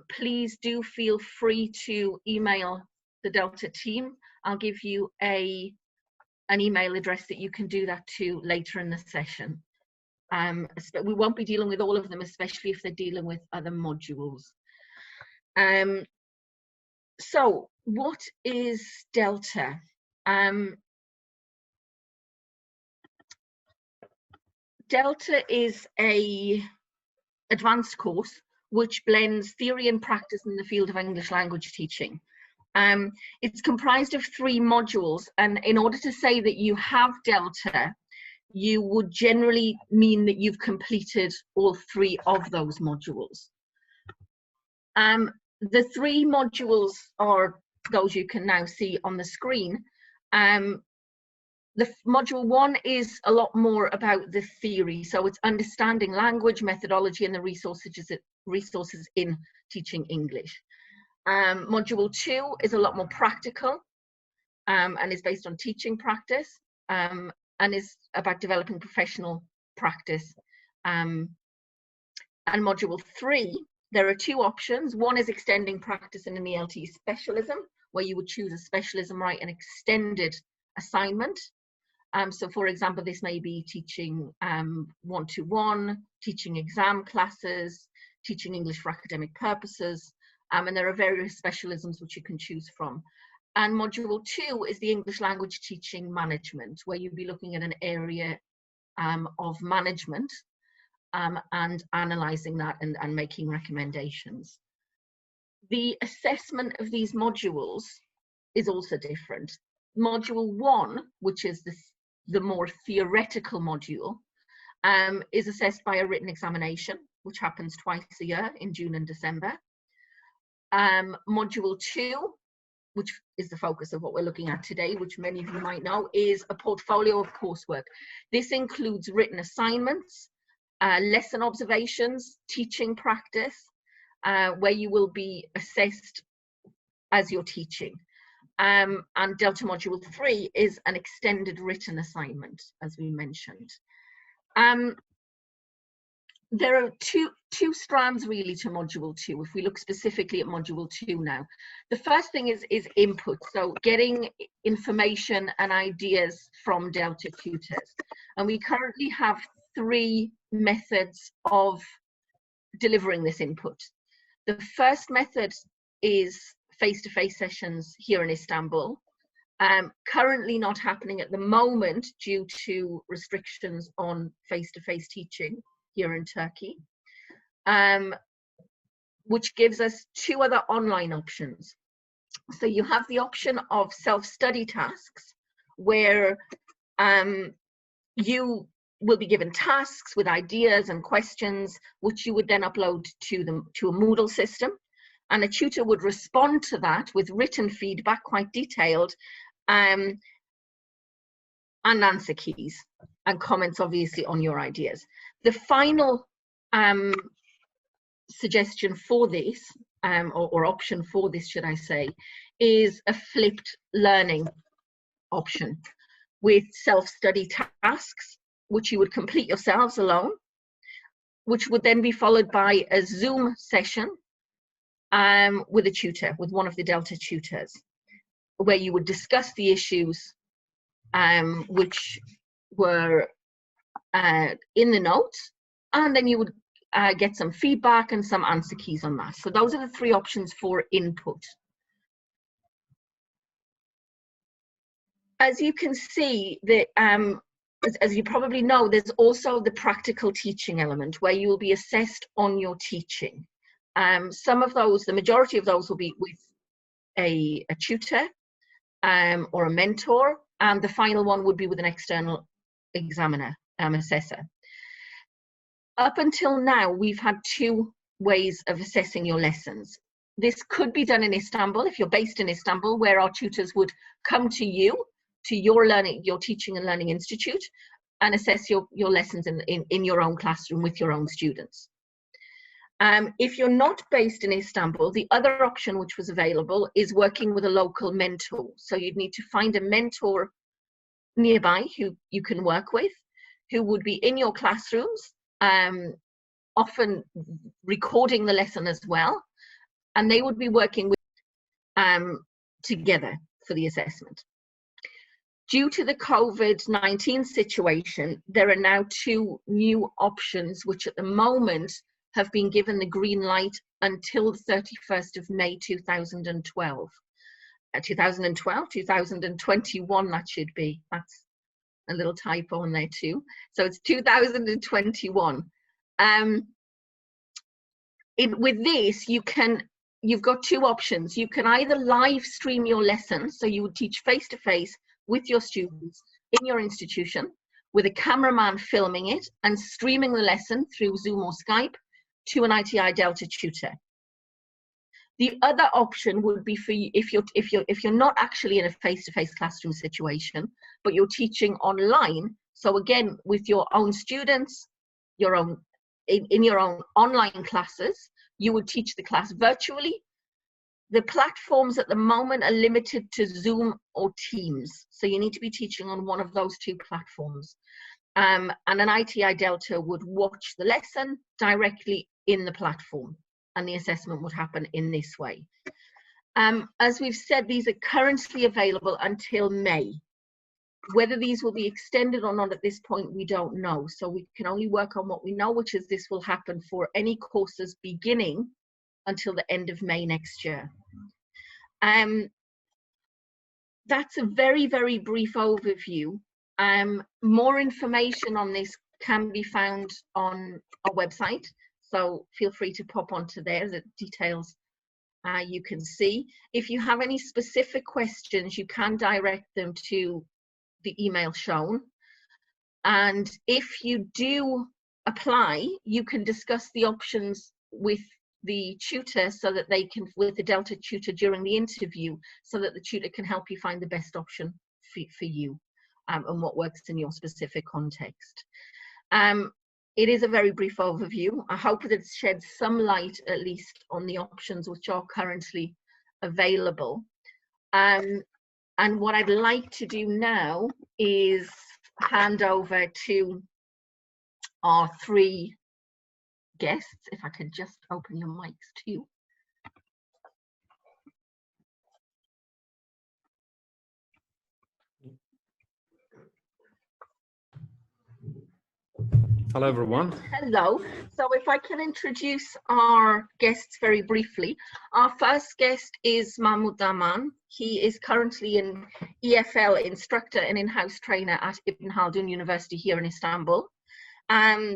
please do feel free to email the Delta team. I'll give you an email address that you can do that to later in the session. We won't be dealing with all of them, especially if they're dealing with other modules. So what is Delta? Delta is an advanced course which blends theory and practice in the field of English language teaching. It's comprised of 3 modules, and in order to say that you have Delta, you would generally mean that you've completed all 3 of those modules. The 3 modules are those you can now see on the screen. The module 1 is a lot more about the theory, so it's understanding language, methodology, and the resources in teaching English. Module 2 is a lot more practical and is based on teaching practice and is about developing professional practice. And module 3, there are 2 options. One is extending practice in an ELT specialism, where you would choose a specialism, write an extended assignment. So for example, this may be teaching one-to-one, teaching exam classes, teaching English for academic purposes, and there are various specialisms which you can choose from. And module 2 is the English language teaching management, where you'll be looking at an area of management and analysing that and making recommendations. The assessment of these modules is also different. Module 1, which is the more theoretical module, is assessed by a written examination, which happens twice a year in June and December. Module 2, which is the focus of what we're looking at today, which many of you might know, is a portfolio of coursework. This includes written assignments, lesson observations, teaching practice, where you will be assessed as you're teaching. And Delta Module 3 is an extended written assignment, as we mentioned. There are two strands really to Module 2, if we look specifically at Module 2 now. The first thing is input, so getting information and ideas from Delta tutors. And we currently have 3 methods of delivering this input. The first method is face-to-face sessions here in Istanbul, currently not happening at the moment due to restrictions on face-to-face teaching here in Turkey, which gives us 2 other online options. So you have the option of self-study tasks, where you will be given tasks with ideas and questions, which you would then upload to a Moodle system. And a tutor would respond to that with written feedback, quite detailed, and answer keys and comments, obviously, on your ideas. The final suggestion for this, or option for this, should I say, is a flipped learning option with self-study tasks, which you would complete yourselves alone, which would then be followed by a Zoom session with a tutor, with one of the Delta tutors, where you would discuss the issues which were in the notes, and then you would get some feedback and some answer keys on that. So those are the 3 options for input. As you can see, as you probably know, there's also the practical teaching element, where you will be assessed on your teaching. Some of those, the majority of those, will be with a tutor or a mentor, and the final one would be with an external examiner, assessor. Up until now, we've had 2 ways of assessing your lessons. This could be done in Istanbul, if you're based in Istanbul, where our tutors would come to you, to your teaching and learning institute, and assess your lessons in your own classroom with your own students. If you're not based in Istanbul, the other option which was available is working with a local mentor. So you'd need to find a mentor nearby who you can work with, who would be in your classrooms, often recording the lesson as well, and they would be working with, together for the assessment. Due to the COVID-19 situation, there are now 2 new options, which at the moment have been given the green light until the 31st of May 2012. 2021, that should be. That's a little typo in there too. So it's 2021. With this, you've got 2 options. You can either live stream your lesson, so you would teach face-to-face with your students in your institution, with a cameraman filming it and streaming the lesson through Zoom or Skype to an ITI Delta tutor. The other option would be for you, if you're not actually in a face-to-face classroom situation, but you're teaching online. So again, with your own students, in your own online classes, you would teach the class virtually. The platforms at the moment are limited to Zoom or Teams, so you need to be teaching on one of those 2 platforms. And an ITI Delta would watch the lesson directly in the platform, and the assessment would happen in this way. As we've said, these are currently available until May. Whether these will be extended or not at this point, we don't know. So we can only work on what we know, which is this will happen for any courses beginning until the end of May next year. That's a very, very brief overview. More information on this can be found on our website, so feel free to pop onto there. The details you can see. If you have any specific questions, you can direct them to the email shown. And if you do apply, you can discuss the options with the tutor, so that they can, with the Delta tutor during the interview, so that the tutor can help you find the best option for you and what works in your specific context. It is a very brief overview. I hope that it sheds some light at least on the options which are currently available. And what I'd like to do now is hand over to our 3 guests, if I could just open your mics too. Hello, everyone. Hello. So if I can introduce our guests very briefly. Our first guest is Mahmoud Daman. He is currently an EFL instructor and in-house trainer at Ibn Khaldun University here in Istanbul.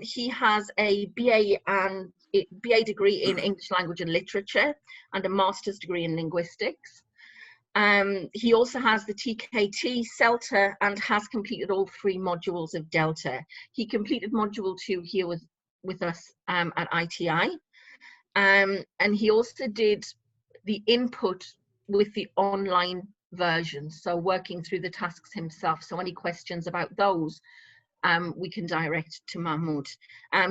He has a BA degree in English language and literature and a master's degree in linguistics. He also has the TKT, CELTA, and has completed all 3 modules of Delta. He completed module 2 here with us at ITI. And he also did the input with the online version, so working through the tasks himself. So any questions about those, we can direct to Mahmoud.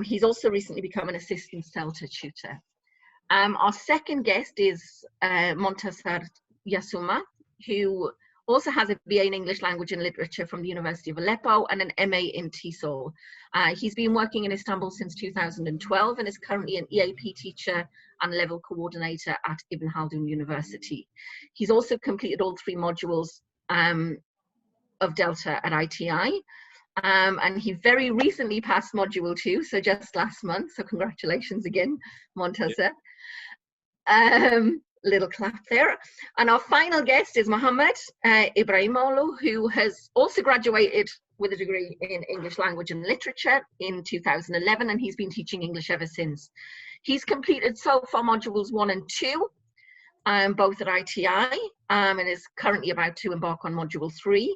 He's also recently become an assistant CELTA tutor. Our second guest is Montasser Yasuma, who also has a BA in English Language and Literature from the University of Aleppo and an MA in TESOL. He's been working in Istanbul since 2012 and is currently an EAP teacher and level coordinator at Ibn Khaldun University. He's also completed all 3 modules of Delta at ITI. And he very recently passed module 2, so just last month. So congratulations again, Montasser. Little clap there. And our final guest is Mohammed Ibrahimoglu, who has also graduated with a degree in English Language and Literature in 2011, and he's been teaching English ever since. He's completed so far modules 1 and 2, both at ITI, and is currently about to embark on module 3.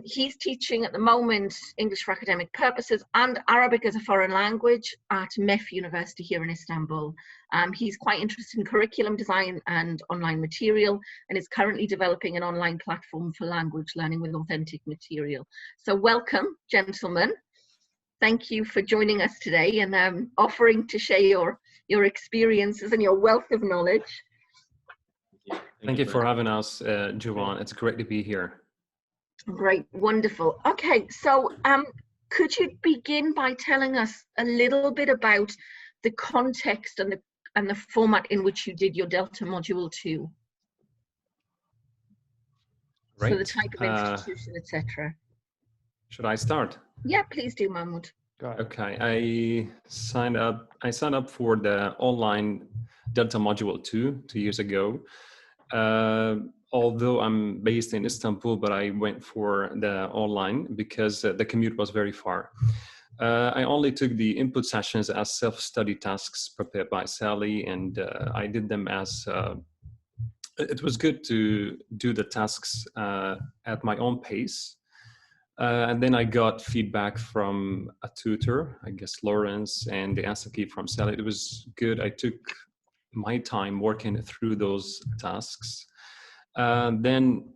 He's teaching at the moment English for academic purposes and Arabic as a foreign language at MEF University here in Istanbul. He's quite interested in curriculum design and online material, and is currently developing an online platform for language learning with authentic material. So welcome, gentlemen. Thank you for joining us today and offering to share your experiences and your wealth of knowledge. Thank you for having us, Joanne. It's great to be here. Great, wonderful. Okay, so could you begin by telling us a little bit about the context and the format in which you did your Delta Module 2? Right. So the type of institution, etc. Should I start? Yeah, please do, Mahmoud. Okay, I signed up for the online Delta Module 2 years ago. Although I'm based in Istanbul, but I went for the online because the commute was very far. I only took the input sessions as self-study tasks prepared by Sally, and I did them as it was good to do the tasks at my own pace. And then I got feedback from a tutor, I guess Lawrence, and the answer key from Sally. It was good. I took my time working through those tasks. Then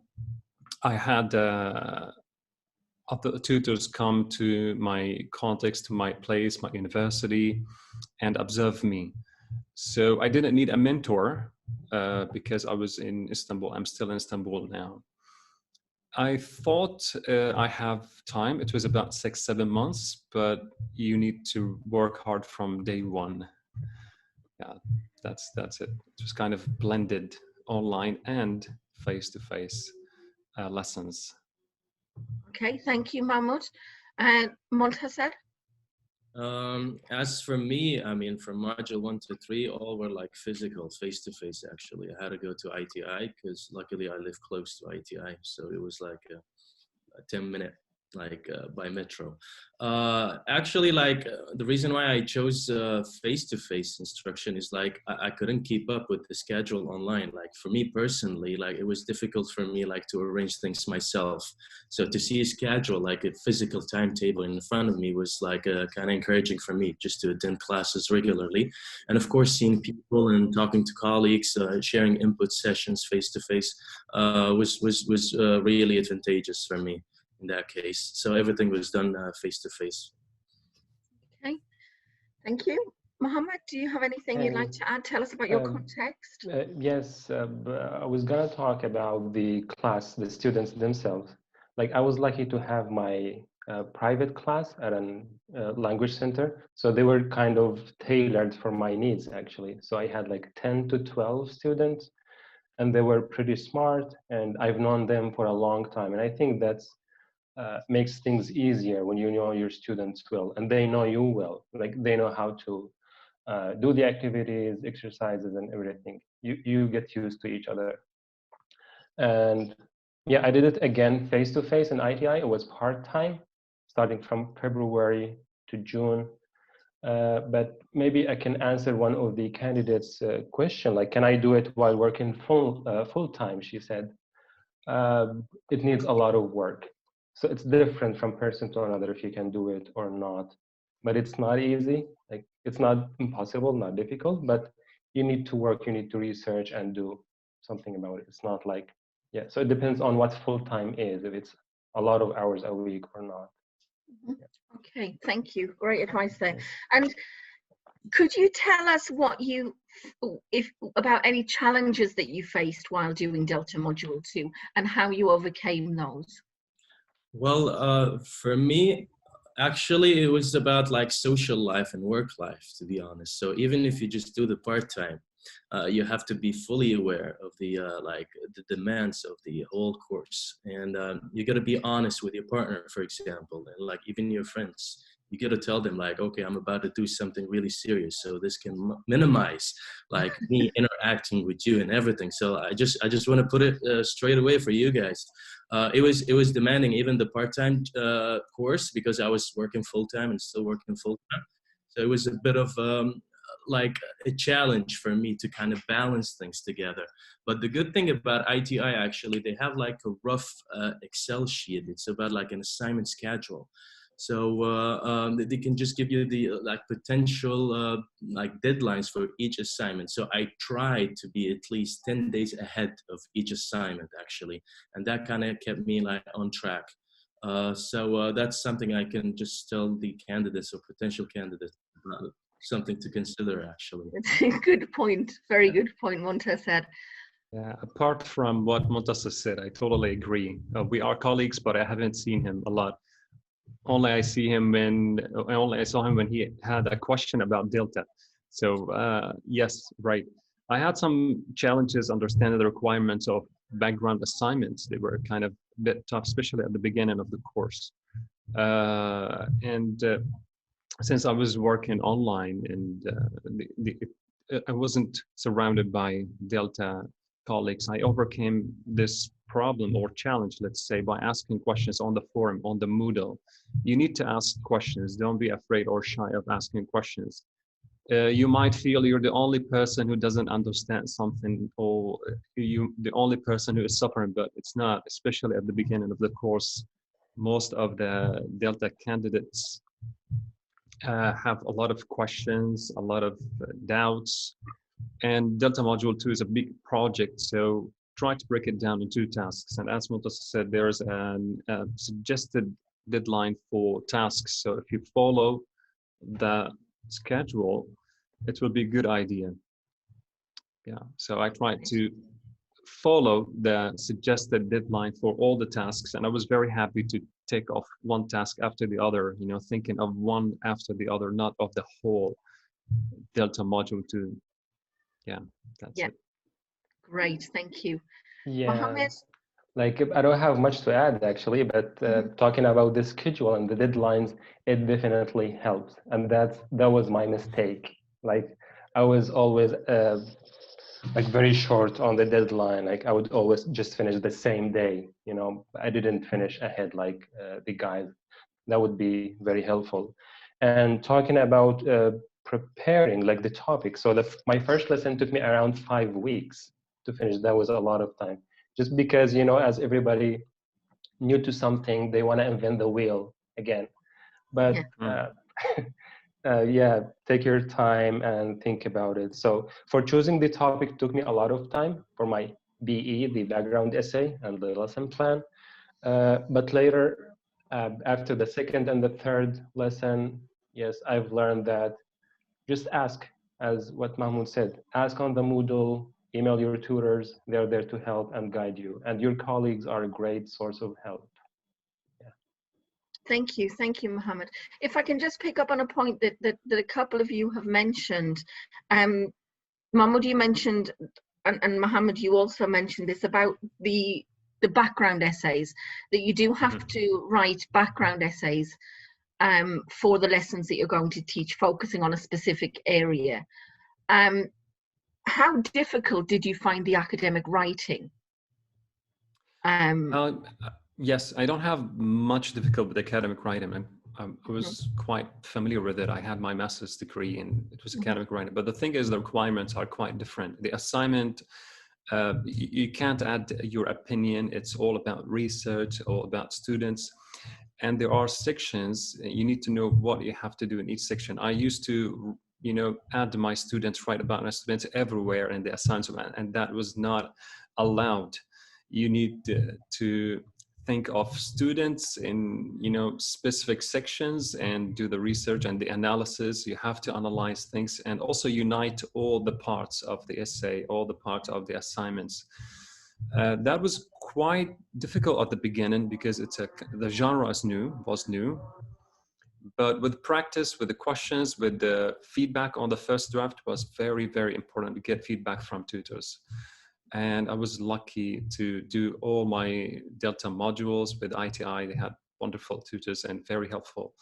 I had other tutors come to my context, to my place, my university, and observe me. So I didn't need a mentor because I was in Istanbul. I'm still in Istanbul now. I thought I have time. It was about 6-7 months, but you need to work hard from day one. Yeah, that's it. It was kind of blended online and face-to-face lessons. Okay, thank you, Mahmoud. And Montasser? As for me, I mean, from module 1 to 3, all were like physical, face-to-face. Actually, I had to go to ITI because luckily I live close to ITI, so it was like a 10-minute by metro. Actually, the reason why I chose face-to-face instruction is like I couldn't keep up with the schedule online. Like for me personally, like it was difficult for me like to arrange things myself. So to see a schedule, like a physical timetable in front of me was like kind of encouraging for me just to attend classes regularly. And of course, seeing people and talking to colleagues, sharing input sessions face-to-face was really advantageous for me in that case. So everything was done face-to-face. Okay, thank you. Mohammed, do you have anything you'd like to add? Tell us about your context. Yes, I was gonna talk about the class, the students themselves. Like I was lucky to have my private class at a language center. So they were kind of tailored for my needs actually. So I had like 10 to 12 students and they were pretty smart and I've known them for a long time. And I think that's makes things easier when you know your students well and they know you well. Like they know how to do the activities, exercises, and everything. You get used to each other. And yeah, I did it again face-to-face in ITI. It was part-time, starting from February to June. But maybe I can answer one of the candidates' question, like, can I do it while working full-time, she said. It needs a lot of work. So it's different from person to another if you can do it or not. But it's not easy. Like it's not impossible, not difficult, but you need to work, you need to research and do something about it. It's not like, yeah. So it depends on what full-time is, if it's a lot of hours a week or not. Mm-hmm. Yeah. Okay, thank you. Great advice there. And could you tell us about any challenges that you faced while doing Delta Module 2 and how you overcame those? Well, for me, actually, it was about like social life and work life, to be honest. So even if you just do the part-time, you have to be fully aware of the demands of the whole course, and you got to be honest with your partner, for example, and like even your friends. You got to tell them like, okay, I'm about to do something really serious, so this can minimize like me interacting with you and everything. So I just want to put it straight away for you guys. It was demanding, even the part-time course, because I was working full-time and still working full-time. So it was a bit of like a challenge for me to kind of balance things together. But the good thing about ITI, actually, they have like a rough Excel sheet. It's about like an assignment schedule. So they can just give you the like potential like deadlines for each assignment. So I tried to be at least 10 days ahead of each assignment, actually. And that kind of kept me like on track. So that's something I can just tell the candidates or potential candidates about. Something to consider, actually. It's a good point. Very good point, Monta said. Yeah, apart from what Montas said, I totally agree. We are colleagues, but I haven't seen him a lot only I see him when only I saw him when he had a question about delta. So yes, right. I had some challenges understanding the requirements of background assignments. They were kind of a bit tough, especially at the beginning of the course. And since I was working online and I wasn't surrounded by Delta colleagues, I overcame this problem or challenge, let's say, by asking questions on the forum, on the Moodle. You need to ask questions. Don't be afraid or shy of asking questions. You might feel you're the only person who doesn't understand something, or the only person who is suffering, but it's not, especially at the beginning of the course. Most of the Delta candidates have a lot of questions, a lot of doubts, and Delta Module 2 is a big project, so try to break it down into tasks. And as Montas said, there's a suggested deadline for tasks. So if you follow the schedule, it will be a good idea. Yeah, so I tried to follow the suggested deadline for all the tasks, and I was very happy to take off one task after the other, you know, thinking of one after the other, not of the whole Delta Module 2. Yeah, that's it. Great, thank you. Yeah, Mohammed? like I don't have much to add actually, but talking about the schedule and the deadlines, it definitely helps, and that was my mistake. Like I was always like very short on the deadline. Like I would always just finish the same day. You know, I didn't finish ahead like the guys. That would be very helpful. And talking about preparing like the topic. So my first lesson took me around 5 weeks to finish. That was a lot of time. Just because, you know, as everybody new to something, they want to invent the wheel again. But yeah, take your time and think about it. So for choosing the topic took me a lot of time for my BE, the background essay, and the lesson plan. But later, after the second and the third lesson, yes, I've learned that just ask, as what Mahmoud said, ask on the Moodle, email your tutors, they're there to help and guide you. And your colleagues are a great source of help. Thank you, Mohammed. If I can just pick up on a point that a couple of you have mentioned. Mahmoud, you mentioned, and Mohammed, you also mentioned this about the background essays, that you do have to write background essays for the lessons that you're going to teach, focusing on a specific area. How difficult did you find the academic writing? Yes, I don't have much difficulty with academic writing. I was quite familiar with it. I had my master's degree and it was academic writing. But the thing is, the requirements are quite different. The assignment, you can't add your opinion. It's all about research, all about students. And there are sections, you need to know what you have to do in each section. I used to, you know, add my students, write about my students everywhere in the assignment, and that was not allowed. You need to think of students in, you know, specific sections and do the research and the analysis. You have to analyze things and also unite all the parts of the essay, all the parts of the assignments. That was quite difficult at the beginning because the genre was new. But with practice, with the questions, with the feedback on the first draft was very, very important to get feedback from tutors. And I was lucky to do all my Delta modules with ITI. They had wonderful tutors and very helpful.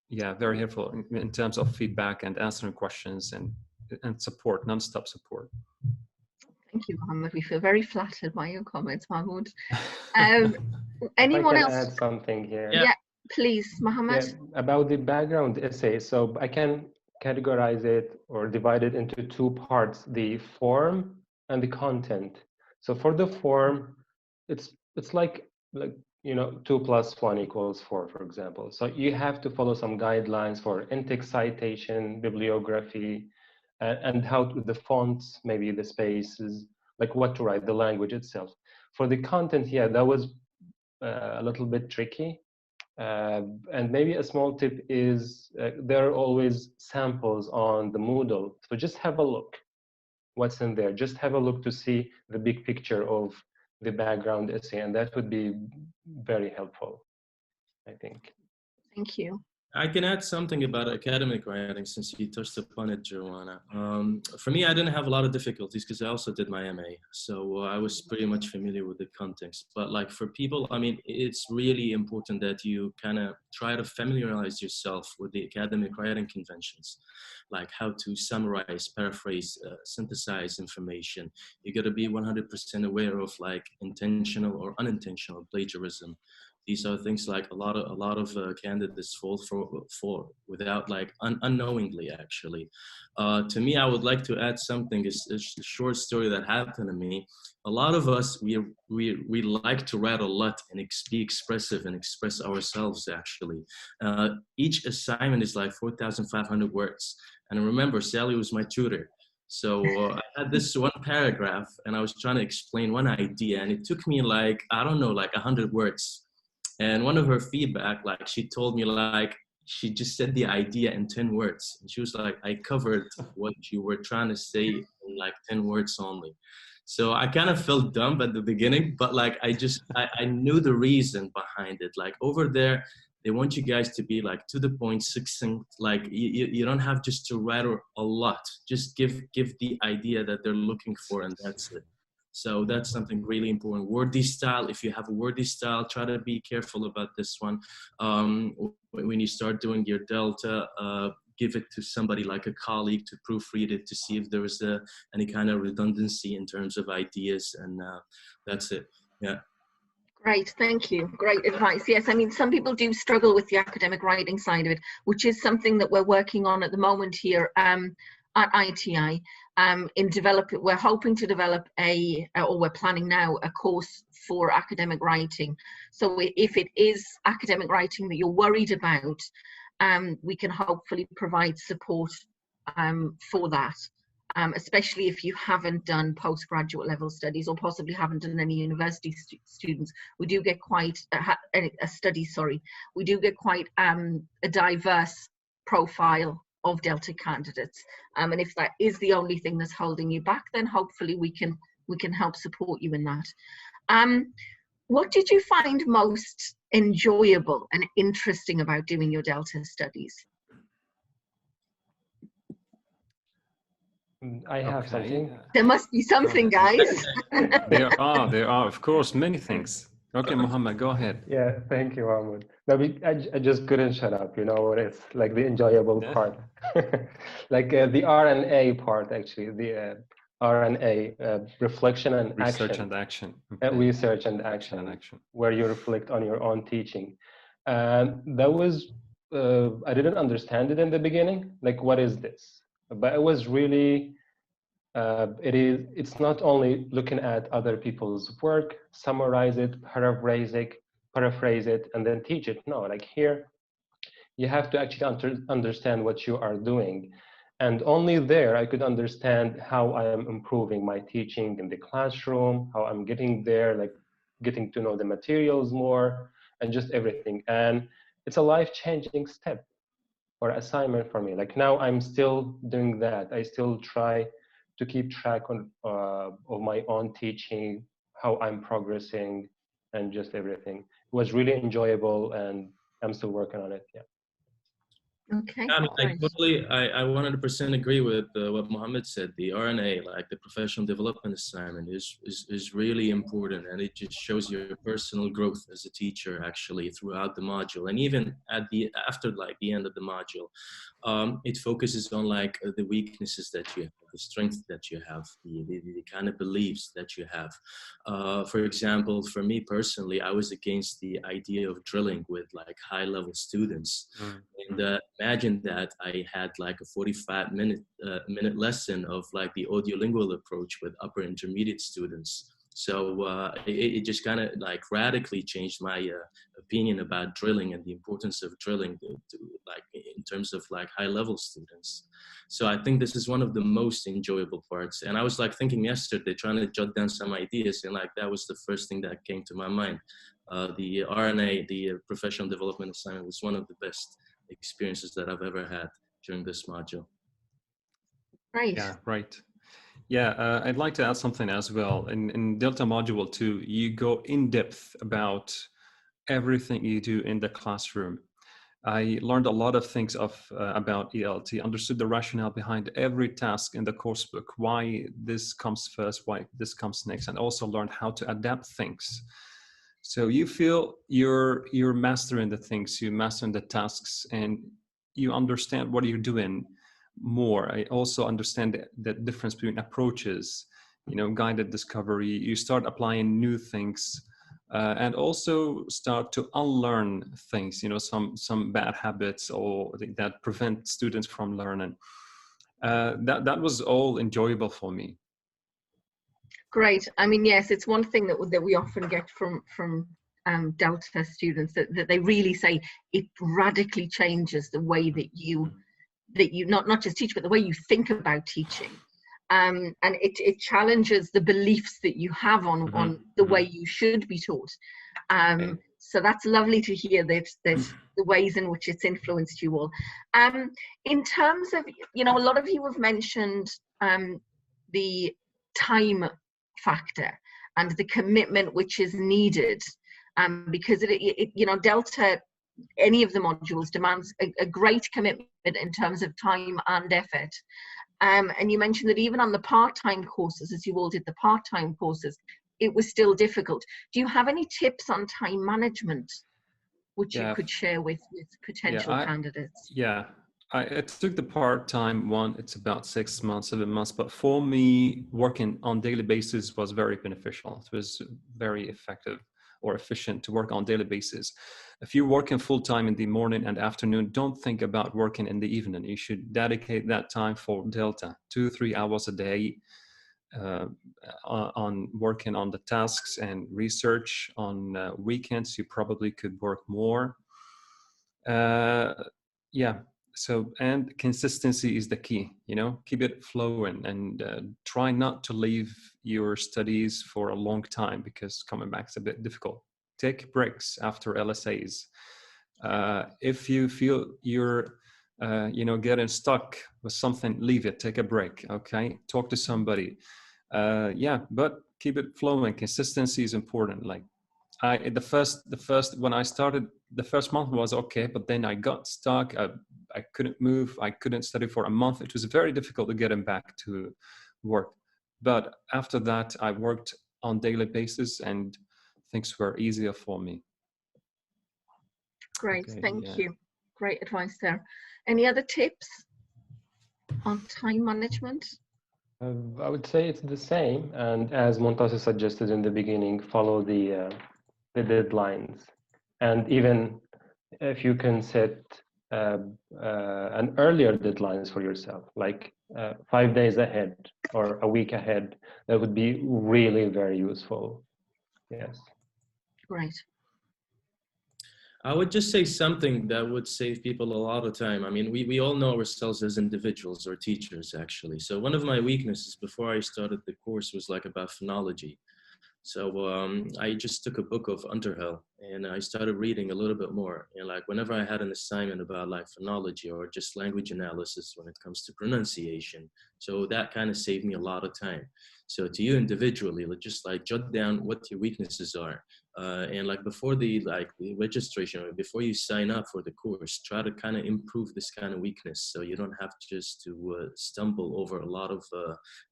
Yeah, very helpful in terms of feedback and answering questions and support, non-stop support. Thank you, Mohammed. We feel very flattered by your comments, Mahmoud. Anyone else? Add something here? Yeah, please, Mohammed. Yeah, about the background essay. So I can categorize it or divide it into two parts: the form and the content. So for the form, it's like you know, 2 + 1 = 4, for example. So you have to follow some guidelines for in-text citation, bibliography, and how the fonts, maybe the spaces, like what to write, the language itself. For the content, yeah, that was a little bit tricky. And maybe a small tip is there are always samples on the Moodle. So just have a look what's in there. Just have a look to see the big picture of the background essay, and that would be very helpful, I think. Thank you. I can add something about academic writing since you touched upon it, Joanna. For me, I didn't have a lot of difficulties because I also did my MA. So I was pretty much familiar with the context. But like for people, I mean, it's really important that you kind of try to familiarize yourself with the academic writing conventions, like how to summarize, paraphrase, synthesize information. You got to be 100% aware of like intentional or unintentional plagiarism. These are things like a lot of candidates fall for without like unknowingly actually. To me, I would like to add something. Is a short story that happened to me. A lot of us we like to write a lot and be expressive and express ourselves actually. Each assignment is like 4,500 words. And remember, Sally was my tutor. So I had this one paragraph and I was trying to explain one idea and it took me like, I don't know, like 100 words. And one of her feedback, like she told me like, she just said the idea in 10 words. And she was like, I covered what you were trying to say in like 10 words only. So I kind of felt dumb at the beginning, but like, I knew the reason behind it. Like over there, they want you guys to be like to the point, succinct. Like you don't have just to write a lot. Just give the idea that they're looking for and that's it. So that's something really important. Wordy style, if you have a wordy style, try to be careful about this one. When you start doing your delta, give it to somebody like a colleague to proofread it to see if there is any kind of redundancy in terms of ideas, and that's it. Yeah. Great, thank you. Great advice. Yes, I mean, some people do struggle with the academic writing side of it, which is something that we're working on at the moment here at ITI. We're hoping to develop or we're planning now, a course for academic writing. So if it is academic writing that you're worried about, we can hopefully provide support for that. Especially if you haven't done postgraduate level studies or possibly haven't done any university students. We do get quite we do get quite a diverse profile of Delta candidates, and if that is the only thing that's holding you back, then hopefully we can help support you in that. What did you find most enjoyable and interesting about doing your Delta studies? I have something. There must be something, guys. There are, of course, many things. Okay, Mohammed, go ahead. Yeah, thank you, Ahmed. No, I just couldn't shut up, you know, it's like the enjoyable part. Like the R&A part, actually, the R&A, reflection and Research action. and action. Okay. Research and action, where you reflect on your own teaching. That was, I didn't understand it in the beginning, like, what is this? But it was really, it's not only looking at other people's work, summarize it, paraphrase it, and then teach it. No, like here, you have to actually understand what you are doing. And only there I could understand how I am improving my teaching in the classroom, how I'm getting there, like getting to know the materials more, and just everything. And it's a life-changing step or assignment for me. Like now I'm still doing that. I still try to keep track of my own teaching, how I'm progressing, and just everything. It was really enjoyable, and I'm still working on it. Yeah. Okay. I mean, I 100% agree with what Mohammed said. The R&A, like the professional development assignment, is really important, and it just shows your personal growth as a teacher actually throughout the module, and even after like the end of the module. It focuses on like the weaknesses that you have, the strengths that you have, the kind of beliefs that you have. For example, for me personally, I was against the idea of drilling with like high-level students. And imagine that I had like a 45-minute lesson of like the audiolingual approach with upper intermediate students. So it just kind of like radically changed my opinion about drilling and the importance of drilling to like in terms of like high-level students. So I think this is one of the most enjoyable parts. And I was like thinking yesterday, trying to jot down some ideas, and like that was the first thing that came to my mind. The R&A, the professional development assignment, was one of the best experiences that I've ever had during this module. Right. Yeah, right. Yeah, I'd like to add something as well. In Delta Module 2, you go in depth about everything you do in the classroom. I learned a lot of things about ELT, understood the rationale behind every task in the coursebook, why this comes first, why this comes next, and also learned how to adapt things. So you feel you're mastering the things, you're mastering the tasks, and you understand what you're doing more. I also understand the difference between approaches, guided discovery. You start applying new things. And also start to unlearn things, some bad habits or that prevent students from learning. That was all enjoyable for me. Great. I mean, yes, it's one thing that we often get from Delta students, that they really say it radically changes the way that you not just teach, but the way you think about teaching. And it challenges the beliefs that you have on the way you should be taught. So that's lovely to hear that the ways in which it's influenced you all. In terms of, a lot of you have mentioned the time factor and the commitment which is needed, because Delta, any of the modules demands a great commitment in terms of time and effort. And you mentioned that even on the part-time courses, as you all did the part-time courses, it was still difficult. Do you have any tips on time management which you could share with potential candidates? I took the part-time one. It's about 6 months, 7 months. But for me, working on daily basis was very beneficial. It was very effective or efficient to work on daily basis. If you're working full-time in the morning and afternoon, don't think about working in the evening. You should dedicate that time for Delta, 2-3 hours a day, on working on the tasks and research. On weekends, you probably could work more. So, and consistency is the key, keep it flowing, and try not to leave your studies for a long time, because coming back is a bit difficult. Take breaks after LSAs. If you feel you're getting stuck with something, leave it, take a break. Okay, talk to somebody. But keep it flowing. Consistency is important. Like the first when I started, the first month was okay, but then I got stuck. I couldn't move. I couldn't study for a month. It was very difficult to get back to work. But after that, I worked on daily basis, and things were easier for me. Great, thank you. Great advice there. Any other tips on time management? I would say it's the same, and as Montas suggested in the beginning, follow the deadlines, and even if you can set an earlier deadlines for yourself, like 5 days ahead or a week ahead, that would be really very useful. Yes. Great. I would just say something that would save people a lot of time. I mean, we all know ourselves as individuals or teachers, actually. So one of my weaknesses before I started the course was like about phonology. So I just took a book of Underhill and I started reading a little bit more. And like whenever I had an assignment about like phonology or just language analysis when it comes to pronunciation, so that kind of saved me a lot of time. So to you individually, just like jot down what your weaknesses are. And like before the registration, or before you sign up for the course, try to kind of improve this kind of weakness, so you don't have just to stumble over a lot of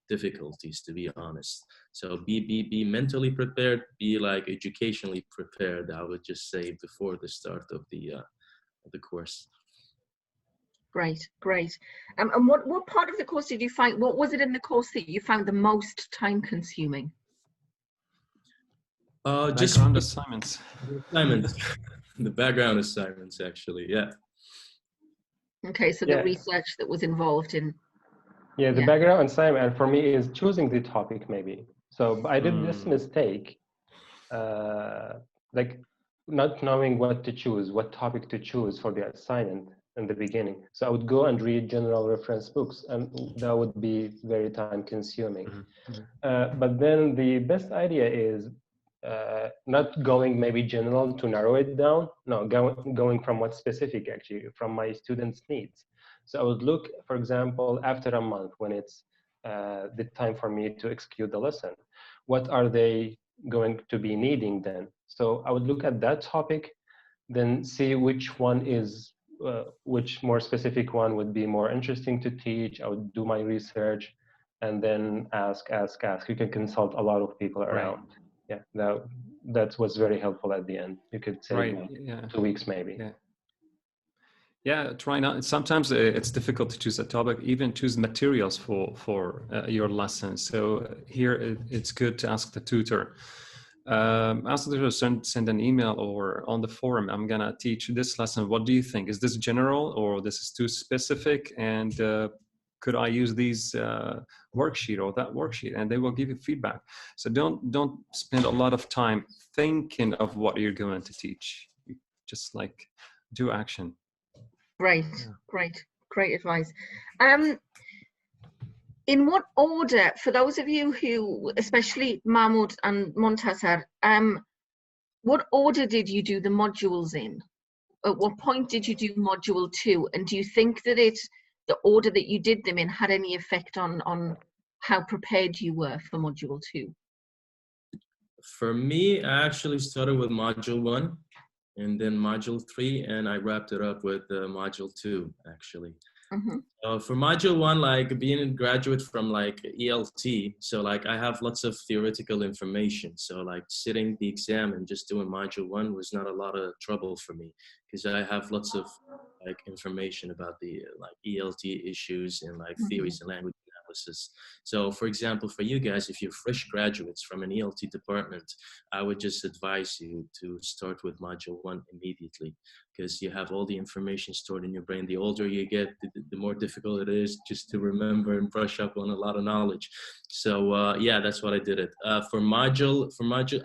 difficulties, to be honest. So be mentally prepared, be like educationally prepared, I would just say, before the start of the course. Great, great. And what part of the course did you find, what was it in the course that you found the most time consuming? Just background assignments. The background assignments, actually, yeah. Okay, so the research that was involved in. Yeah, the background assignment, and for me, is choosing the topic, maybe. So I did this mistake, like not knowing what to choose, what topic to choose for the assignment in the beginning. So I would go and read general reference books, and that would be very time consuming. But then the best idea is not going maybe general to narrow it down. No, going from what's specific, actually, from my students' needs. So I would look, for example, after a month, when it's the time for me to execute the lesson, what are they going to be needing then? So I would look at that topic, then see which one is which more specific one would be more interesting to teach. I would do my research and then ask. You can consult a lot of people around. Yeah, that was very helpful at the end. You could save me 2 weeks maybe. Yeah, try not. Sometimes it's difficult to choose a topic, even choose materials for your lesson. So here it's good to ask the tutor. Ask the tutor, send an email or on the forum. I'm gonna teach this lesson. What do you think? Is this general or this is too specific? And could I use these worksheet or that worksheet? And they will give you feedback. So don't spend a lot of time thinking of what you're going to teach. Just like do action. Great advice. In what order, for those of you who, especially Mahmoud and Montazar, what order did you do the modules in? At what point did you do module 2? And do you think that the order that you did them in had any effect on how prepared you were for module 2? For me, I actually started with module 1 and then module 3, and I wrapped it up with module 2 actually. For module 1, like being a graduate from like ELT, so like I have lots of theoretical information. So like sitting the exam and just doing module 1 was not a lot of trouble for me because I have lots of like information about the like ELT issues and like theories and language analysis. So for example, for you guys, if you're fresh graduates from an ELT department, I would just advise you to start with module 1 immediately because you have all the information stored in your brain. The older you get, the more difficult it is just to remember and brush up on a lot of knowledge. So yeah, that's what I did it. For module,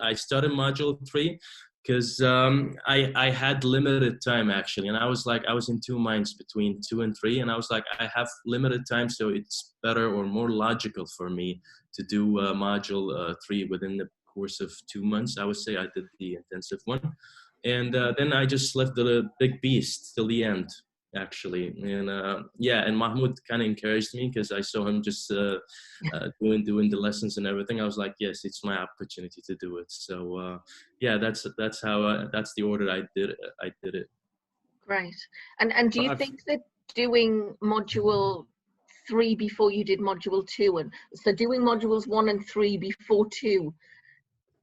I started module 3 because I had limited time actually. And I was in 2 minds between 2 and 3. And I was like, I have limited time, so it's better or more logical for me to do module 3 within the course of 2 months. I would say I did the intensive one. And then I just left the big beast till the end, actually. And yeah, and Mahmoud kind of encouraged me because I saw him just doing the lessons and everything. I was like, yes, it's my opportunity to do it. So yeah, that's the order I did it. Great. And do you think that doing module 3 before you did module 2, and so doing modules 1 and 3 before 2,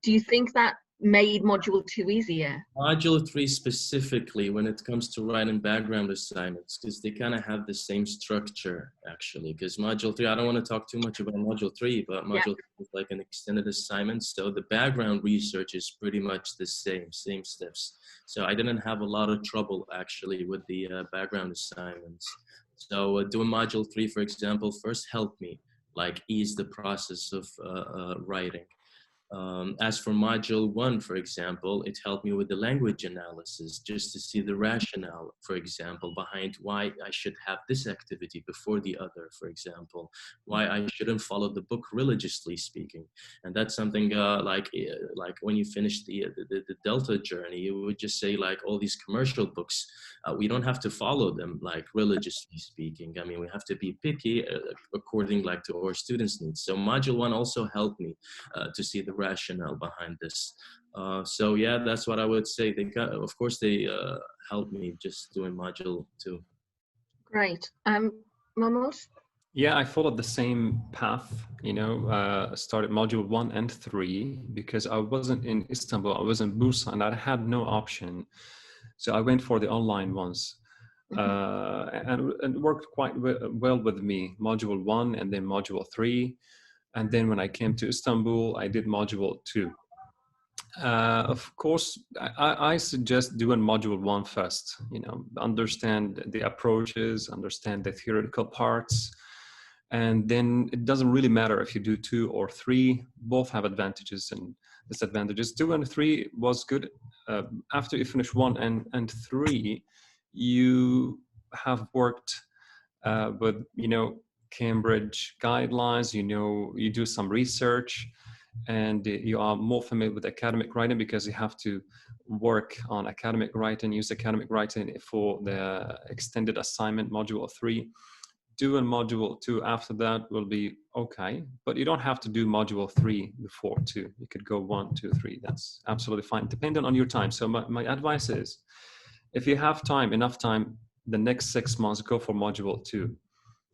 do you think that made module 2 easier? Module 3 specifically, when it comes to writing background assignments, because they kind of have the same structure actually. Because module 3, I don't want to talk too much about module 3, but module 3 is like an extended assignment. So the background research is pretty much the same steps. So I didn't have a lot of trouble actually with the background assignments. So doing module 3, for example, first helped me like ease the process of writing. As for module 1, for example, it helped me with the language analysis, just to see the rationale, for example, behind why I should have this activity before the other, for example, why I shouldn't follow the book religiously speaking. And that's something like when you finish the Delta journey, you would just say like all these commercial books, we don't have to follow them like religiously speaking. I mean, we have to be picky according like to our students' needs. So module 1 also helped me to see the rationale behind this. So yeah, that's what I would say. Of course they helped me just doing module 2. Great. Mahmoud? Yeah, I followed the same path, started module 1 and 3 because I wasn't in Istanbul, I was in Bursa and I had no option. So I went for the online ones and it worked quite well with me, module 1 and then module 3. And then when I came to Istanbul, I did module 2. Of course, I suggest doing module 1 first, understand the approaches, understand the theoretical parts. And then it doesn't really matter if you do 2 or 3, both have advantages and disadvantages. 2 and 3 was good. After you finish 1 and 3, you have worked with, Cambridge guidelines, you do some research and you are more familiar with academic writing because you have to work on academic writing, use academic writing for the extended assignment module 3. Doing module 2 after that will be okay, but you don't have to do module 3 before 2. You could go 1, 2, 3. That's absolutely fine, depending on your time. So my advice is, if you have time, enough time, the next 6 months, go for module 2.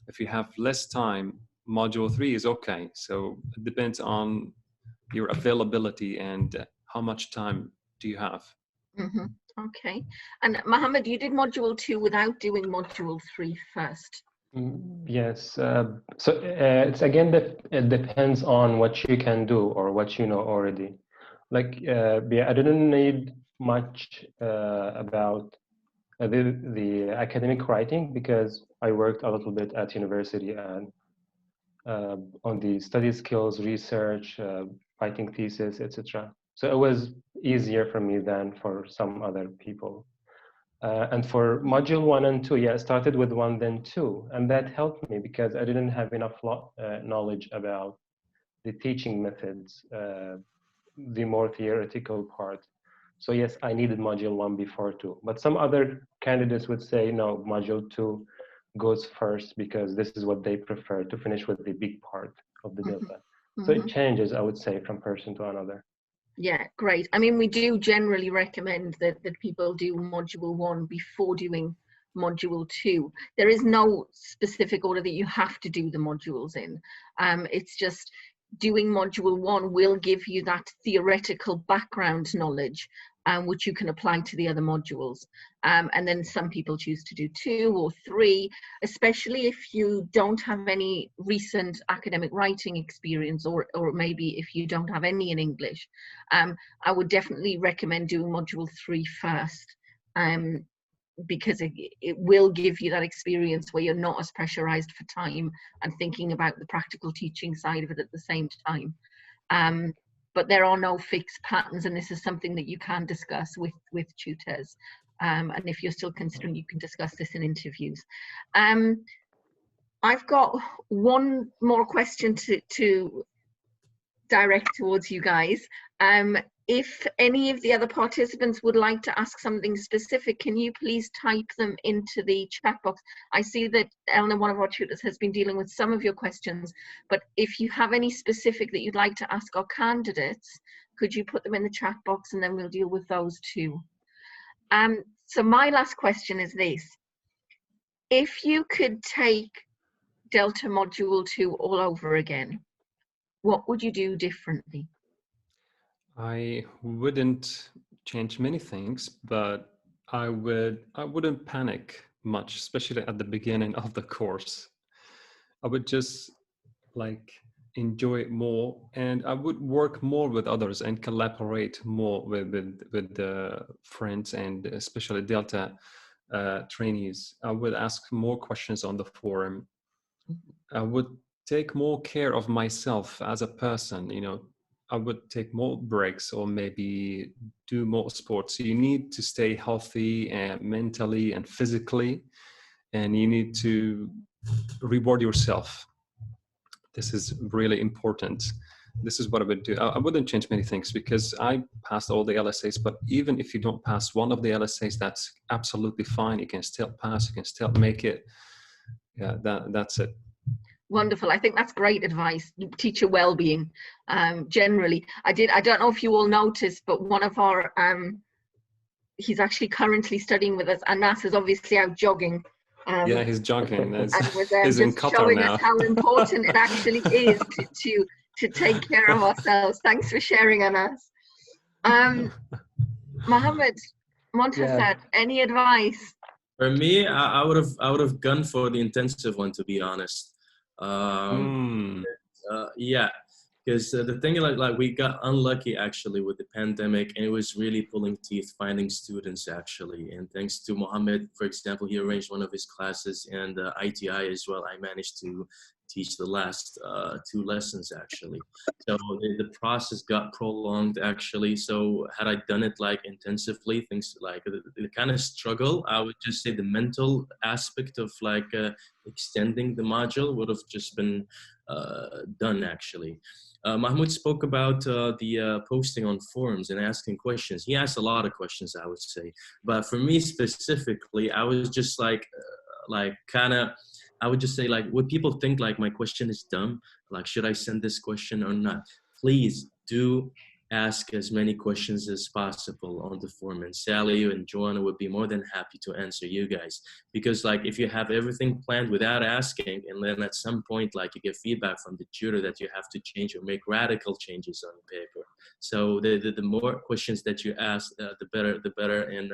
If you have less time, module 3 is okay. So it depends on your availability and how much time do you have. Okay. And Mohammed, you did module 2 without doing module 3 first. Yes. So it's again that it depends on what you can do or what you know already. Like, yeah, I didn't need much about the academic writing because I worked a little bit at university and on the study skills, research, writing thesis, etc. So it was easier for me than for some other people. And for module 1 and 2, yeah, I started with 1, then 2, and that helped me because I didn't have enough knowledge about the teaching methods, the more theoretical part. So yes, I needed module 1 before 2, but some other candidates would say, no, module 2 goes first because this is what they prefer to finish with the big part of the delta. So it changes, I would say, from person to another. Yeah, great. I mean, we do generally recommend that people do module 1 before doing module 2. There is no specific order that you have to do the modules in. It's just doing module 1 will give you that theoretical background knowledge, which you can apply to the other modules. And then some people choose to do 2 or 3, especially if you don't have any recent academic writing experience, or maybe if you don't have any in English. I would definitely recommend doing module 3 first, because it will give you that experience where you're not as pressurized for time and thinking about the practical teaching side of it at the same time. But there are no fixed patterns, and this is something that you can discuss with tutors. And if you're still considering, you can discuss this in interviews. I've got one more question to direct towards you guys. If any of the other participants would like to ask something specific, can you please type them into the chat box? I see that Eleanor, one of our tutors, has been dealing with some of your questions, but if you have any specific that you'd like to ask our candidates, could you put them in the chat box and then we'll deal with those too. So my last question is this. If you could take Delta Module 2 all over again, what would you do differently? I wouldn't change many things, but I wouldn't panic much, especially at the beginning of the course. I would just like enjoy it more, and I would work more with others and collaborate more with the friends and especially Delta trainees. I would ask more questions on the forum. I would take more care of myself as a person, you know. I would take more breaks or maybe do more sports. You need to stay healthy and mentally and physically, and you need to reward yourself. This is really important. This is what I would do. I wouldn't change many things because I passed all the LSAs, but even if you don't pass one of the LSAs, that's absolutely fine. You can still pass, you can still make it. Yeah, that's it. Wonderful. I think that's great advice. Teacher well-being, generally. I don't know if you all noticed, but one of our, he's actually currently studying with us, and Nas is obviously out jogging. Yeah, he's jogging. And was he's in just Qatar showing now. us how important it actually is to take care of ourselves. Thanks for sharing, Anas. Mohammed, Montasad, any advice? For me, I would have gone for the intensive one, to be honest. Yeah, because the thing like we got unlucky actually with the pandemic, and it was really pulling teeth finding students actually. And thanks to Mohammed, for example, he arranged one of his classes, and ITI as well. I managed to teach the last 2 lessons actually. So the process got prolonged actually. So had I done it like intensively, things like the kind of struggle, I would just say the mental aspect of like extending the module would have just been done actually. Mahmoud spoke about the posting on forums and asking questions. He asked a lot of questions, I would say. But for me specifically, I was just like kind of, I would just say like, would people think like my question is dumb? Like, should I send this question or not? Please do ask as many questions as possible on the form, and Sally and Joanna would be more than happy to answer you guys. Because like if you have everything planned without asking, and then at some point like you get feedback from the tutor that you have to change or make radical changes on the paper. So the more questions that you ask, the better and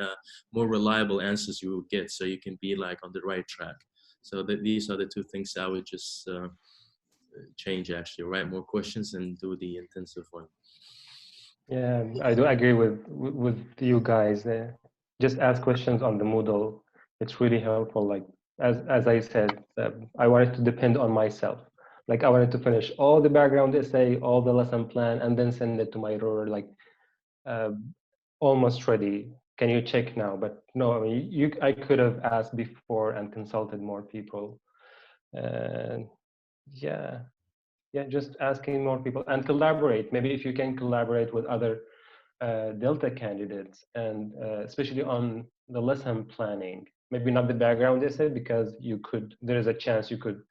more reliable answers you will get, so you can be like on the right track. So these are the two things I would just change, actually. Write more questions and do the intensive one. Yeah, I do agree with you guys. Just ask questions on the Moodle. It's really helpful. Like as I said, I wanted to depend on myself. Like I wanted to finish all the background essay, all the lesson plan, and then send it to my tutor. Like almost ready. Can you check now? But no, I mean, I could have asked before and consulted more people. And yeah, just asking more people and collaborate. Maybe if you can collaborate with other Delta candidates, and especially on the lesson planning, maybe not the background essay, because there is a chance you could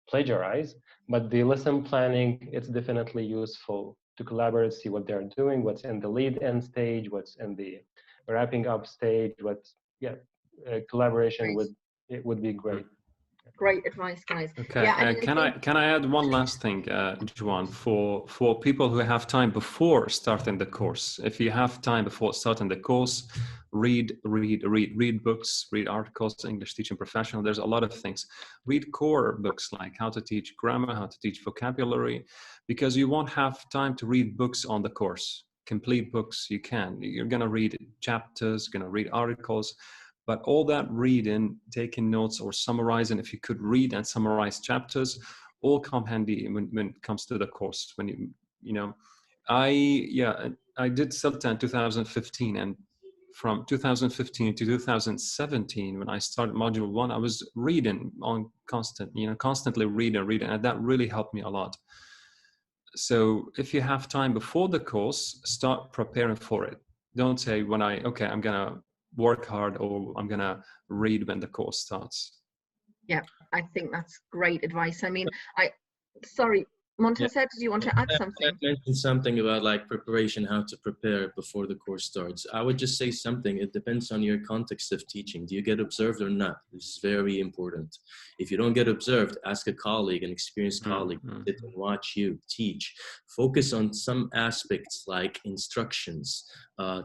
plagiarize, but the lesson planning, it's definitely useful to collaborate, see what they're doing, what's in the lead-in stage, what's in the wrapping up stage, collaboration it would be great. Great advice, guys. Okay, yeah, can I add one last thing, Juan, for people who have time before starting the course? If you have time before starting the course, read books, read articles, English Teaching Professional. There's a lot of things. Read core books like how to teach grammar, how to teach vocabulary, because you won't have time to read books on the course. Complete books you can. You're going to read chapters, you're going to read articles. But all that reading, taking notes or summarizing, if you could read and summarize chapters, all come handy when it comes to the course. When I did CELTA in 2015, and from 2015 to 2017, when I started Module 1, I was reading on constantly reading, and that really helped me a lot. So if you have time before the course, start preparing for it. Don't say I'm gonna work hard or I'm gonna read when the course starts. Yeah, I think that's great advice. I mean, sorry, Montasser, do you want to add something? I mentioned something about like preparation, how to prepare before the course starts. I would just say something. It depends on your context of teaching. Do you get observed or not? This is very important. If you don't get observed, ask a colleague, an experienced colleague, sit and watch you teach. Focus on some aspects like instructions,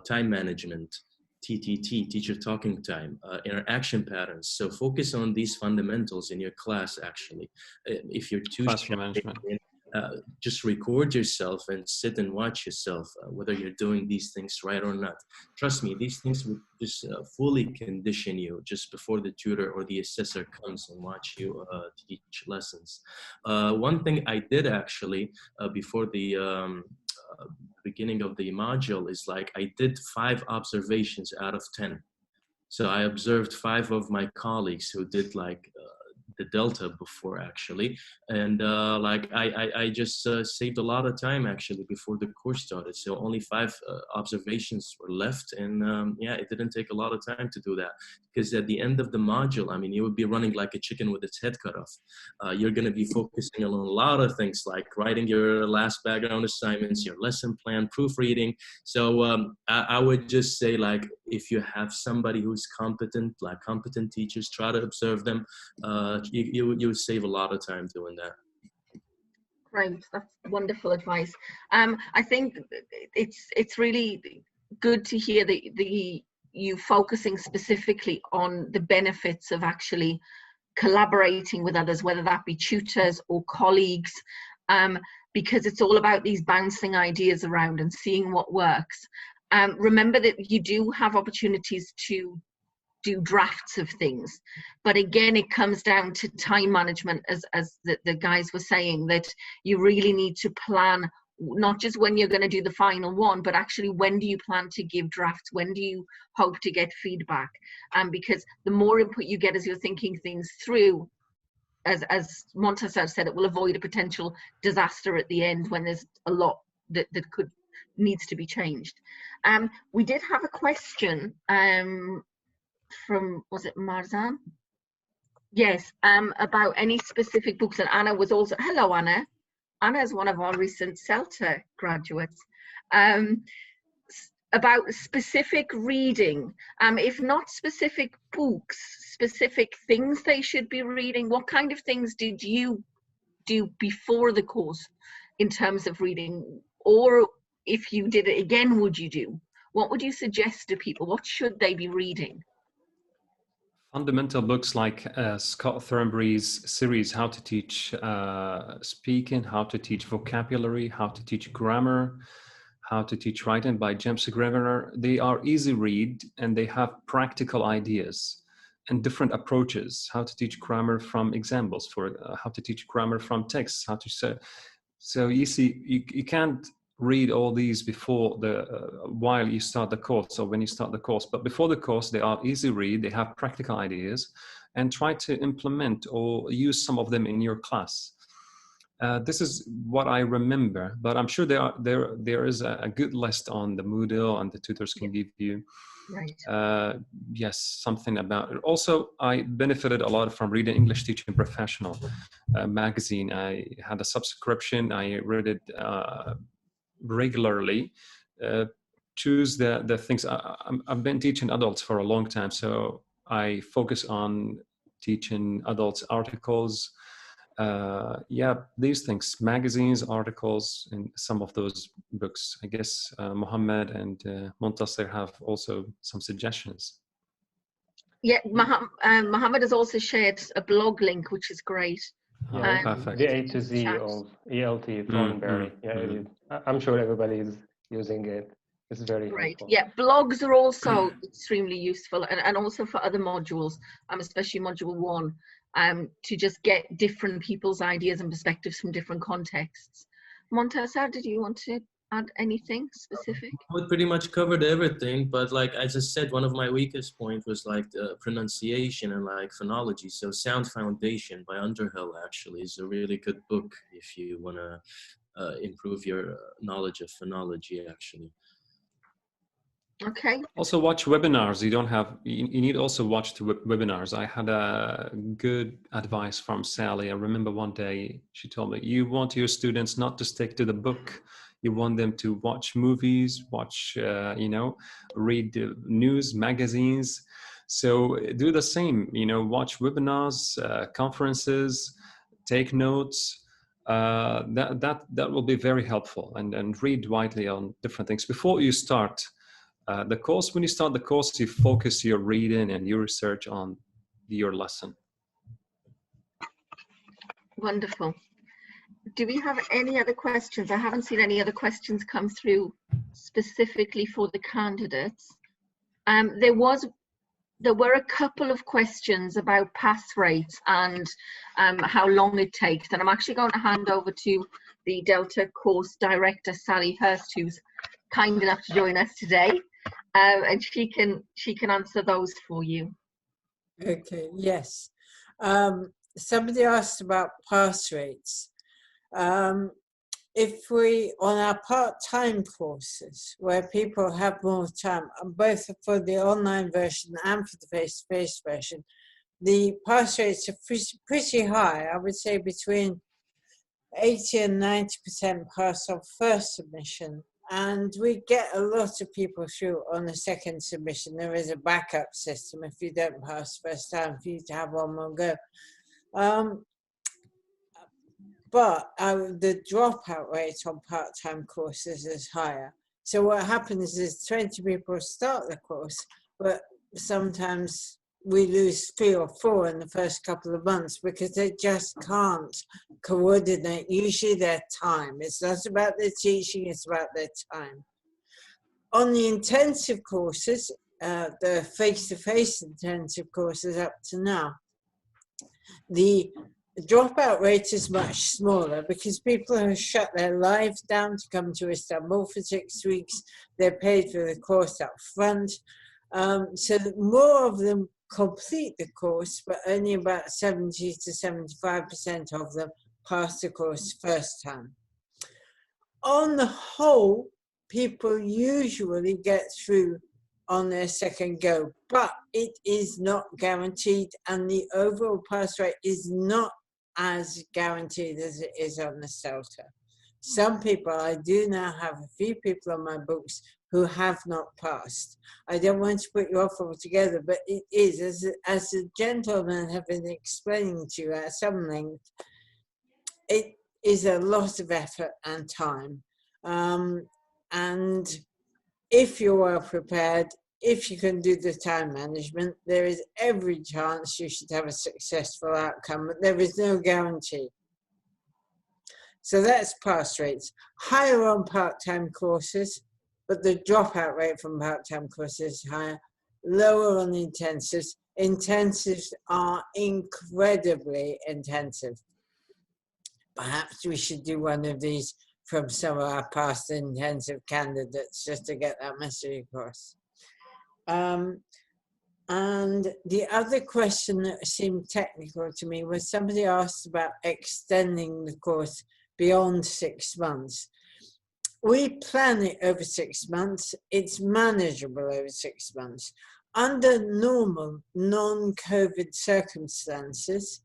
time management, TTT, teacher talking time, interaction patterns. So focus on these fundamentals in your class, actually. If you're too shy, just record yourself and sit and watch yourself, whether you're doing these things right or not. Trust me, these things will just fully condition you just before the tutor or the assessor comes and watch you teach lessons. One thing I did actually before the beginning of the module is like I did 5 observations out of 10. So I observed 5 of my colleagues who did like the Delta before, actually, and like I just saved a lot of time actually before the course started. So only 5 observations were left, and yeah, it didn't take a lot of time to do that, because at the end of the module, I mean, you would be running like a chicken with its head cut off. You're going to be focusing on a lot of things like writing your last background assignments, your lesson plan, proofreading. So I would just say, like, if you have somebody who's competent, like competent teachers, try to observe them. You would save a lot of time doing that. Great, that's wonderful advice. I think it's really good to hear you focusing specifically on the benefits of actually collaborating with others, whether that be tutors or colleagues, because it's all about these bouncing ideas around and seeing what works. Remember that you do have opportunities to do drafts of things, but again, it comes down to time management, as the guys were saying, that you really need to plan not just when you're going to do the final one, but actually when do you plan to give drafts, when do you hope to get feedback, because the more input you get as you're thinking things through, as Montasser said, it will avoid a potential disaster at the end when there's a lot that needs to be changed. We did have a question from, was it Marzan? Yes, about any specific books, and Anna was also, hello Anna. Anna's one of our recent CELTA graduates, about specific reading. If not specific books, specific things they should be reading. What kind of things did you do before the course in terms of reading? Or if you did it again, would you do? What would you suggest to people? What should they be reading? Fundamental books like Scott Thornberry's series, How to Teach Speaking, How to Teach Vocabulary, How to Teach Grammar, How to Teach Writing by James Scrivener. They are easy read and they have practical ideas and different approaches. How to teach grammar from examples, for how to teach grammar from texts, how to say. So you see, you can't read all these before while you start the course or when you start the course, but before the course they are easy read, they have practical ideas, and try to implement or use some of them in your class. This is what I remember, but I'm sure there is a good list on the Moodle, and the tutors can give you. Right. Yes, something about it. Also, I benefited a lot from reading English Teaching Professional magazine. I had a subscription. I read it regularly. Choose the things. I've been teaching adults for a long time, so I focus on teaching adults articles. Yeah, these things, magazines, articles, and some of those books. I guess Mohammed and Montasir have also some suggestions. Yeah, Mohammed has also shared a blog link, which is great. Yeah, Perfect. the A to Z of ELT Thornberry. I'm sure everybody is using it. It's very helpful. Yeah, blogs are also extremely useful, and also for other modules, especially module 1, to just get different people's ideas and perspectives from different contexts. Montasir, did you want to add anything specific? We pretty much covered everything, but like I just said, one of my weakest points was like the pronunciation and like phonology. So Sound Foundation by Underhill actually is a really good book if you want to improve your knowledge of phonology actually. Okay. Also watch webinars. You need also watch the webinars. I had a good advice from Sally. I remember one day she told me, you want your students not to stick to the book. You want them to watch movies, watch, read news, magazines. So do the same, watch webinars, conferences, take notes. That will be very helpful, and read widely on different things before you start the course. When you start the course, you focus your reading and your research on your lesson. Wonderful. Do we have any other questions? I haven't seen any other questions come through specifically for the candidates. There were a couple of questions about pass rates and how long it takes, and I'm actually going to hand over to the Delta course director, Sally Hurst, who's kind enough to join us today, and she can answer those for you. Okay, yes. Somebody asked about pass rates. If we, on our part-time courses, where people have more time, both for the online version and for the face-to-face version, the pass rates are pretty high. I would say between 80 and 90% pass on first submission. And we get a lot of people through on the second submission. There is a backup system if you don't pass first time for you to have one more go. But the dropout rate on part-time courses is higher. So what happens is 20 people start the course, but sometimes we lose 3 or 4 in the first couple of months because they just can't coordinate, usually their time. It's not about their teaching, it's about their time. On the intensive courses, the face-to-face intensive courses up to now, the dropout rate is much smaller because people have shut their lives down to come to Istanbul for 6 weeks. They're paid for the course up front. So more of them complete the course, but only about 70 to 75% of them pass the course first time. On the whole, people usually get through on their second go, but it is not guaranteed, and the overall pass rate is not as guaranteed as it is on the CELTA. Some people, I do now have a few people on my books who have not passed. I don't want to put you off altogether, but it is, as the gentlemen have been explaining to you at some length, it is a lot of effort and time. And if you're well prepared, if you can do the time management, there is every chance you should have a successful outcome, but there is no guarantee. So that's pass rates. Higher on part-time courses, but the dropout rate from part-time courses is higher. Lower on intensives. Intensives are incredibly intensive. Perhaps we should do one of these from some of our past intensive candidates just to get that message across. And the other question that seemed technical to me was somebody asked about extending the course beyond 6 months. We plan it over 6 months. It's manageable over 6 months. Under normal non-COVID circumstances,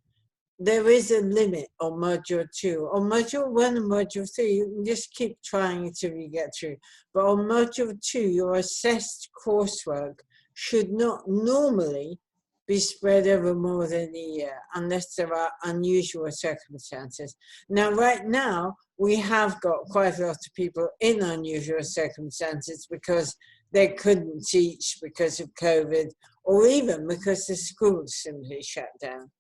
there is a limit on module 2. On module 1 and module 3, you can just keep trying until you get through. But on module 2, your assessed coursework should not normally be spread over more than a year unless there are unusual circumstances. Now, right now, we have got quite a lot of people in unusual circumstances because they couldn't teach because of COVID, or even because the schools simply shut down.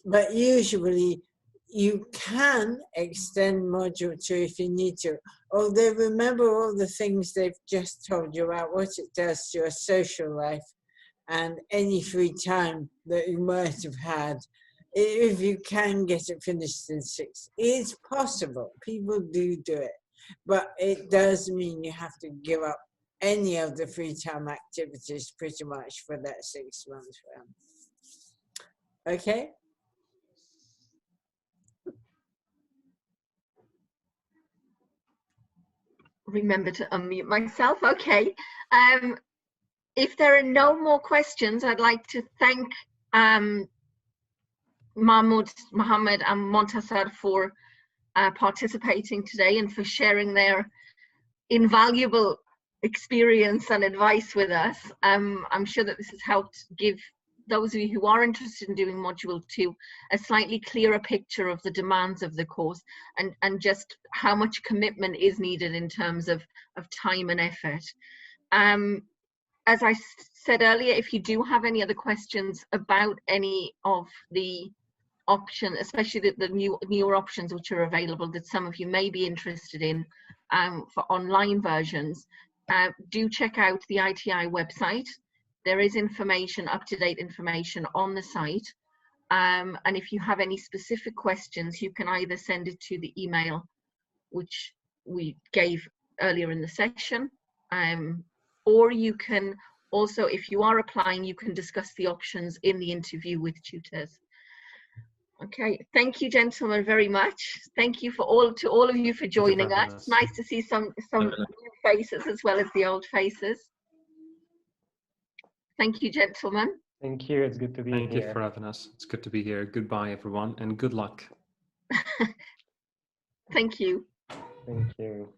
But usually you can extend module 2 if you need to. Although remember all the things they've just told you about what it does to your social life and any free time that you might have had. If you can get it finished in 6, it's possible. People do it. But it does mean you have to give up any of the free time activities pretty much for that 6 months round. Okay? Remember to unmute myself. Okay. If there are no more questions, I'd like to thank Mahmoud, Mohammed and Montasar for participating today and for sharing their invaluable experience and advice with us. I'm sure that this has helped give those of you who are interested in doing module 2 a slightly clearer picture of the demands of the course and just how much commitment is needed in terms of time and effort. As I said earlier, if you do have any other questions about any of the options, especially the newer options which are available that some of you may be interested in for online versions, do check out the ITI website. There is information, up-to-date information on the site. And if you have any specific questions, you can either send it to the email which we gave earlier in the session, or you can also, if you are applying, you can discuss the options in the interview with tutors. Okay, thank you, gentlemen, very much. Thank you to all of you for joining us. It's nice to see some new faces as well as the old faces. Thank you, gentlemen. Thank you. It's good to be here. Thank you for having us. It's good to be here. Goodbye, everyone, and good luck. Thank you. Thank you.